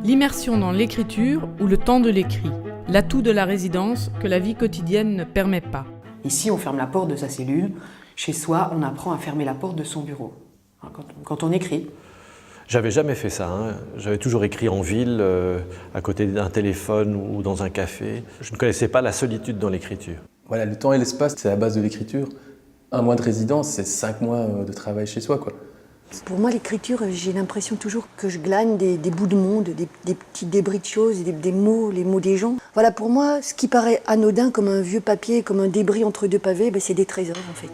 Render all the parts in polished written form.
L'immersion dans l'écriture ou le temps de l'écrit, l'atout de la résidence que la vie quotidienne ne permet pas. Ici, on ferme la porte de sa cellule. Chez soi, on apprend à fermer la porte de son bureau, quand on écrit. J'avais jamais fait ça, hein. J'avais toujours écrit en ville, à côté d'un téléphone ou dans un café. Je ne connaissais pas la solitude dans l'écriture. Voilà, le temps et l'espace, c'est la base de l'écriture. 1 mois de résidence, c'est 5 mois de travail chez soi, quoi. Pour moi, l'écriture, j'ai l'impression toujours que je glane des bouts de monde, des petits débris de choses, des mots, les mots des gens. Voilà, pour moi, ce qui paraît anodin comme un vieux papier, comme un débris entre deux pavés, c'est des trésors en fait.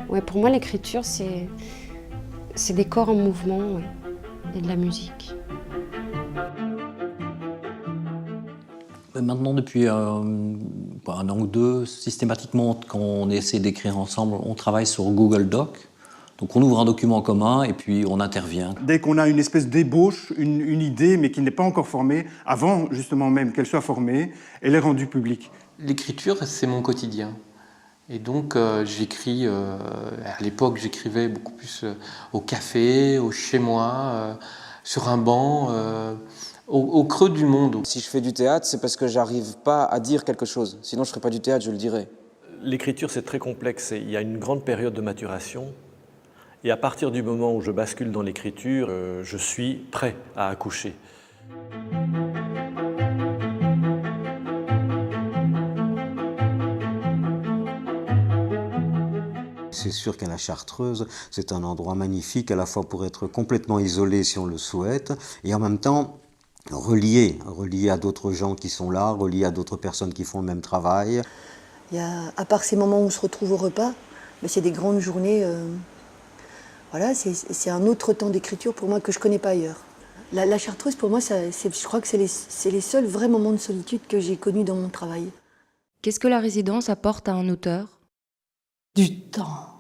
Ouais, pour moi, l'écriture, c'est des corps en mouvement, ouais, et de la musique. Maintenant, depuis un an ou deux, systématiquement, quand on essaie d'écrire ensemble, on travaille sur Google Doc. Donc on ouvre un document commun et puis on intervient. Dès qu'on a une espèce d'ébauche, une idée, mais qui n'est pas encore formée, avant justement même qu'elle soit formée, elle est rendue publique. L'écriture, c'est mon quotidien. Et donc j'écris, à l'époque j'écrivais beaucoup plus au café, chez moi, sur un banc, au creux du monde. Si je fais du théâtre, c'est parce que j'arrive pas à dire quelque chose. Sinon je ferais pas du théâtre, je le dirais. L'écriture, c'est très complexe. Il y a une grande période de maturation. Et à partir du moment où je bascule dans l'écriture, je suis prêt à accoucher. C'est sûr qu'à la Chartreuse, c'est un endroit magnifique, à la fois pour être complètement isolé si on le souhaite, et en même temps relié à d'autres gens qui sont là, relié à d'autres personnes qui font le même travail. À part ces moments où on se retrouve au repas, c'est des grandes journées. Voilà, c'est un autre temps d'écriture pour moi que je ne connais pas ailleurs. La Chartreuse, pour moi, je crois que c'est les seuls vrais moments de solitude que j'ai connus dans mon travail. Qu'est-ce que la résidence apporte à un auteur ? Du temps.